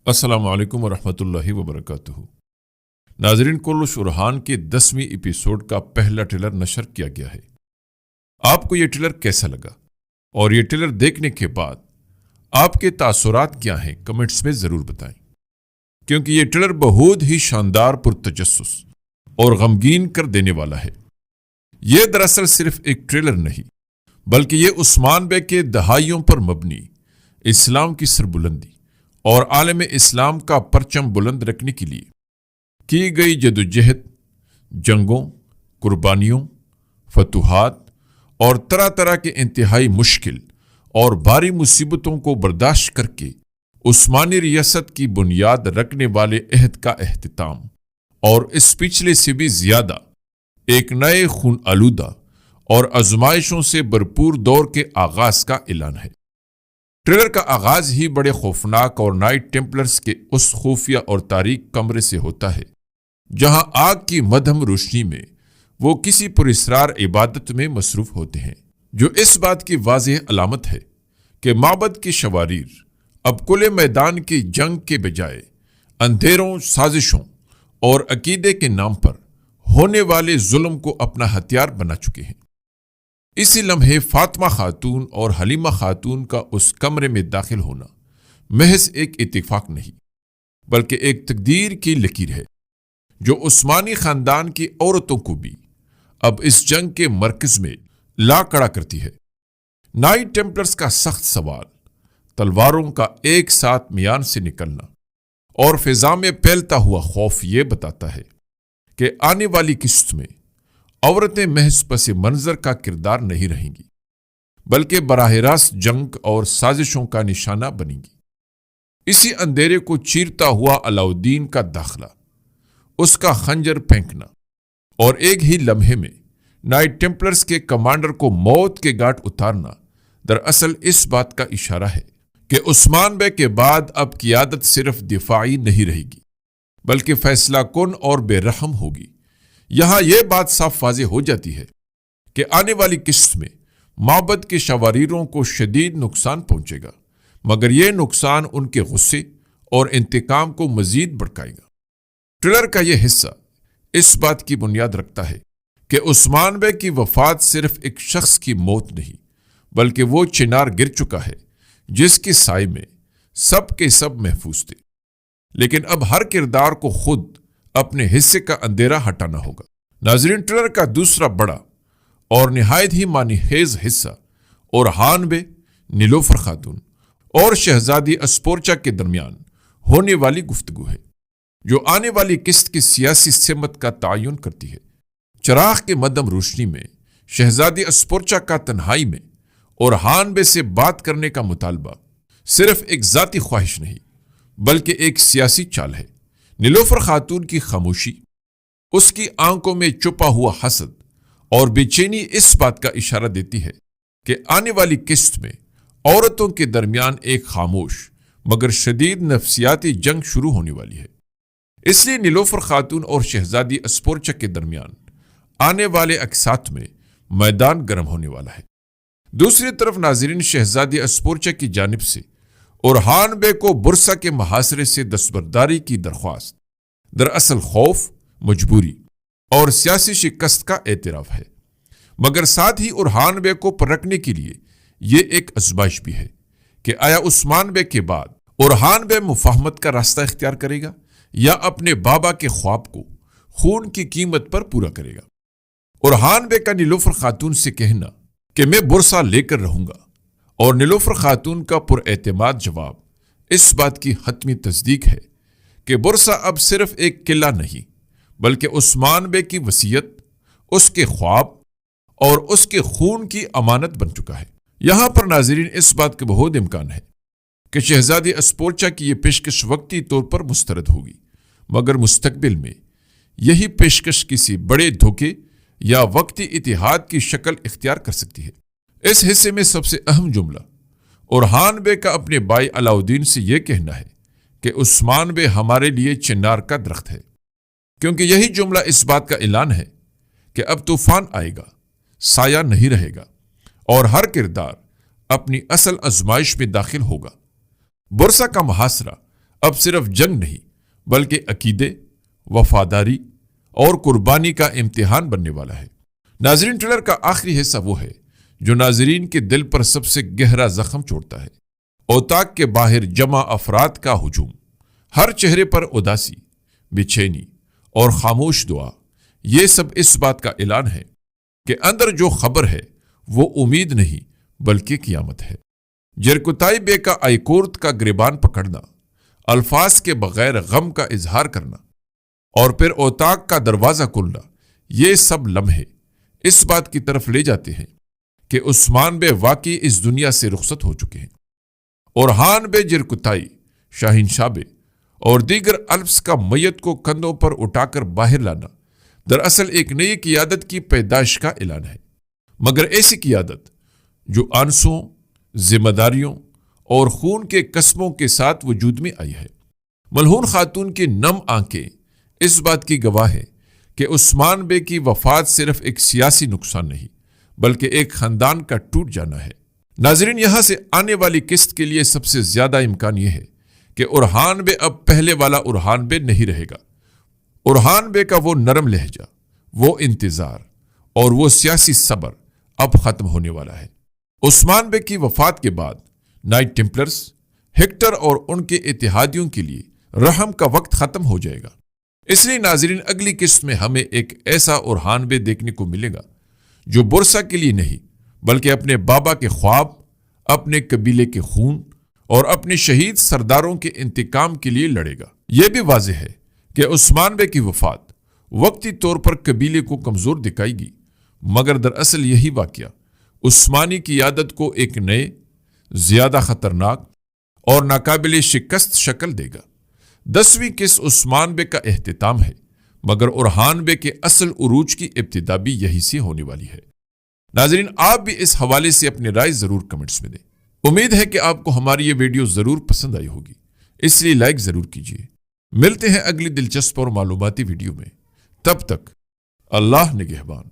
السلام علیکم ورحمۃ اللہ وبرکاتہ۔ ناظرین، کلش ارحان کے 10ویں ایپیسوڈ کا پہلا ٹریلر نشر کیا گیا ہے۔ آپ کو یہ ٹریلر کیسا لگا اور یہ ٹریلر دیکھنے کے بعد آپ کے تاثرات کیا ہیں، کمنٹس میں ضرور بتائیں، کیونکہ یہ ٹریلر بہت ہی شاندار، پرتجسس اور غمگین کر دینے والا ہے۔ یہ دراصل صرف ایک ٹریلر نہیں، بلکہ یہ عثمان بے کے دہائیوں پر مبنی اسلام کی سربلندی اور عالم اسلام کا پرچم بلند رکھنے کے لیے کی گئی جدوجہد، جنگوں، قربانیوں، فتوحات اور طرح طرح کے انتہائی مشکل اور بھاری مصیبتوں کو برداشت کر کے عثمانی ریاست کی بنیاد رکھنے والے عہد کا اختتام، اور اس پچھلے سے بھی زیادہ ایک نئے خون آلودہ اور آزمائشوں سے بھرپور دور کے آغاز کا اعلان ہے۔ ٹریلر کا آغاز ہی بڑے خوفناک اور نائٹ ٹیمپلرز کے اس خفیہ اور تاریک کمرے سے ہوتا ہے جہاں آگ کی مدھم روشنی میں وہ کسی پراسرار عبادت میں مصروف ہوتے ہیں، جو اس بات کی واضح علامت ہے کہ معبد کے شواریر اب کھلے میدان کی جنگ کے بجائے اندھیروں، سازشوں اور عقیدے کے نام پر ہونے والے ظلم کو اپنا ہتھیار بنا چکے ہیں۔ اسی لمحے فاطمہ خاتون اور حلیمہ خاتون کا اس کمرے میں داخل ہونا محض ایک اتفاق نہیں، بلکہ ایک تقدیر کی لکیر ہے جو عثمانی خاندان کی عورتوں کو بھی اب اس جنگ کے مرکز میں لا کھڑا کرتی ہے۔ نائٹ ٹیمپلرز کا سخت سوال، تلواروں کا ایک ساتھ میان سے نکلنا اور فضا میں پھیلتا ہوا خوف یہ بتاتا ہے کہ آنے والی قسط میں عورتیں محض پس منظر کا کردار نہیں رہیں گی، بلکہ براہ راست جنگ اور سازشوں کا نشانہ بنیں گی۔ اسی اندھیرے کو چیرتا ہوا علاؤدین کا داخلہ، اس کا خنجر پھینکنا اور ایک ہی لمحے میں نائٹ ٹیمپلرز کے کمانڈر کو موت کے گھاٹ اتارنا دراصل اس بات کا اشارہ ہے کہ عثمان بے کے بعد اب قیادت صرف دفاعی نہیں رہے گی، بلکہ فیصلہ کن اور بے رحم ہوگی۔ یہاں یہ بات صاف واضح ہو جاتی ہے کہ آنے والی قسط میں معبد کے شواریروں کو شدید نقصان پہنچے گا، مگر یہ نقصان ان کے غصے اور انتقام کو مزید بڑھائے گا۔ ٹریلر کا یہ حصہ اس بات کی بنیاد رکھتا ہے کہ عثمان بے کی وفات صرف ایک شخص کی موت نہیں، بلکہ وہ چنار گر چکا ہے جس کے سائے میں سب کے سب محفوظ تھے، لیکن اب ہر کردار کو خود اپنے حصے کا اندھیرا ہٹانا ہوگا۔ ناظرین، ٹریلر کا دوسرا بڑا اور نہایت ہی معنی خیز حصہ ارحان بے، نیلوفر خاتون اور شہزادی اسپورچا کے درمیان ہونے والی گفتگو ہے، جو آنے والی قسط کی سیاسی سمت کا تعین کرتی ہے۔ چراغ کے مدھم روشنی میں شہزادی اسپورچا کا تنہائی میں ارحان بے سے بات کرنے کا مطالبہ صرف ایک ذاتی خواہش نہیں، بلکہ ایک سیاسی چال ہے۔ نیلوفر خاتون کی خاموشی، اس کی آنکھوں میں چھپا ہوا حسد اور بے چینی اس بات کا اشارہ دیتی ہے کہ آنے والی قسط میں عورتوں کے درمیان ایک خاموش مگر شدید نفسیاتی جنگ شروع ہونے والی ہے۔ اس لیے نیلوفر خاتون اور شہزادی اسپورچا کے درمیان آنے والے اقساط میں میدان گرم ہونے والا ہے۔ دوسری طرف ناظرین، شہزادی اسپورچا کی جانب سے ارحان بے کو برسا کے محاصرے سے دستبرداری کی درخواست دراصل خوف، مجبوری اور سیاسی شکست کا اعتراف ہے، مگر ساتھ ہی ارحان بے کو پرکھنے کے لیے یہ ایک آزمائش بھی ہے کہ آیا عثمان بے کے بعد ارحان بے مفاہمت کا راستہ اختیار کرے گا یا اپنے بابا کے خواب کو خون کی قیمت پر پورا کرے گا۔ ارحان بے کا نیلوفر خاتون سے کہنا کہ میں برسا لے کر رہوں گا، اور نیلوفر خاتون کا پر اعتماد جواب اس بات کی حتمی تصدیق ہے کہ برسا اب صرف ایک قلعہ نہیں، بلکہ عثمان بے کی وصیت، اس کے خواب اور اس کے خون کی امانت بن چکا ہے۔ یہاں پر ناظرین، اس بات کا بہت امکان ہے کہ شہزادی اسپورچا کی یہ پیشکش وقتی طور پر مسترد ہوگی، مگر مستقبل میں یہی پیشکش کسی بڑے دھوکے یا وقتی اتحاد کی شکل اختیار کر سکتی ہے۔ اس حصے میں سب سے اہم جملہ ارحان بے کا اپنے بھائی علاؤدین سے یہ کہنا ہے کہ عثمان بے ہمارے لیے چنار کا درخت ہے، کیونکہ یہی جملہ اس بات کا اعلان ہے کہ اب طوفان آئے گا، سایہ نہیں رہے گا، اور ہر کردار اپنی اصل آزمائش میں داخل ہوگا۔ برسا کا محاصرہ اب صرف جنگ نہیں بلکہ عقیدے، وفاداری اور قربانی کا امتحان بننے والا ہے۔ ناظرین، ٹریلر کا آخری حصہ وہ ہے جو ناظرین کے دل پر سب سے گہرا زخم چھوڑتا ہے۔ اوتاق کے باہر جمع افراد کا ہجوم، ہر چہرے پر اداسی، بے چینی اور خاموش دعا، یہ سب اس بات کا اعلان ہے کہ اندر جو خبر ہے وہ امید نہیں بلکہ قیامت ہے۔ جرکتائی بے کا آئیکورت کا گریبان پکڑنا، الفاظ کے بغیر غم کا اظہار کرنا اور پھر اوتاق کا دروازہ کھلنا، یہ سب لمحے اس بات کی طرف لے جاتے ہیں کہ عثمان بے واقعی اس دنیا سے رخصت ہو چکے ہیں۔ اورحان بے جرکتائی، شاہین شاہ بے اور دیگر الپس کا میت کو کندھوں پر اٹھا کر باہر لانا دراصل ایک نئی قیادت کی پیدائش کا اعلان ہے، مگر ایسی قیادت جو آنسوں، ذمہ داریوں اور خون کے قصبوں کے ساتھ وجود میں آئی ہے۔ ملعون خاتون کی نم آنکھیں اس بات کی گواہ ہے کہ عثمان بے کی وفات صرف ایک سیاسی نقصان نہیں بلکہ ایک خاندان کا ٹوٹ جانا ہے۔ ناظرین، یہاں سے آنے والی قسط کے لیے سب سے زیادہ امکان یہ ہے کہ اورحان بے اب پہلے والا اورحان بے نہیں رہے گا۔ اورحان بے کا وہ نرم لہجہ، وہ انتظار اور وہ سیاسی صبر اب ختم ہونے والا ہے۔ عثمان بے کی وفات کے بعد نائٹ ٹیمپلرز، ہیکٹر اور ان کے اتحادیوں کے لیے رحم کا وقت ختم ہو جائے گا۔ اس لیے ناظرین، اگلی قسط میں ہمیں ایک ایسا اورحان بے دیکھنے کو ملے گا جو برسا کے لیے نہیں بلکہ اپنے بابا کے خواب، اپنے قبیلے کے خون اور اپنے شہید سرداروں کے انتقام کے لیے لڑے گا۔ یہ بھی واضح ہے کہ عثمان بے کی وفات وقتی طور پر قبیلے کو کمزور دکھائے گی، مگر دراصل یہی واقعہ عثمانی قیادت کو ایک نئے، زیادہ خطرناک اور ناقابل شکست شکل دے گا۔ 10ویں قسط عثمان بے کا اختتام ہے، مگر اورحان بے کے اصل عروج کی ابتدا بھی یہی سے ہونے والی ہے۔ ناظرین، آپ بھی اس حوالے سے اپنی رائے ضرور کمنٹس میں دیں۔ امید ہے کہ آپ کو ہماری یہ ویڈیو ضرور پسند آئی ہوگی، اس لیے لائک ضرور کیجیے۔ ملتے ہیں اگلی دلچسپ اور معلوماتی ویڈیو میں، تب تک اللہ نگہبان۔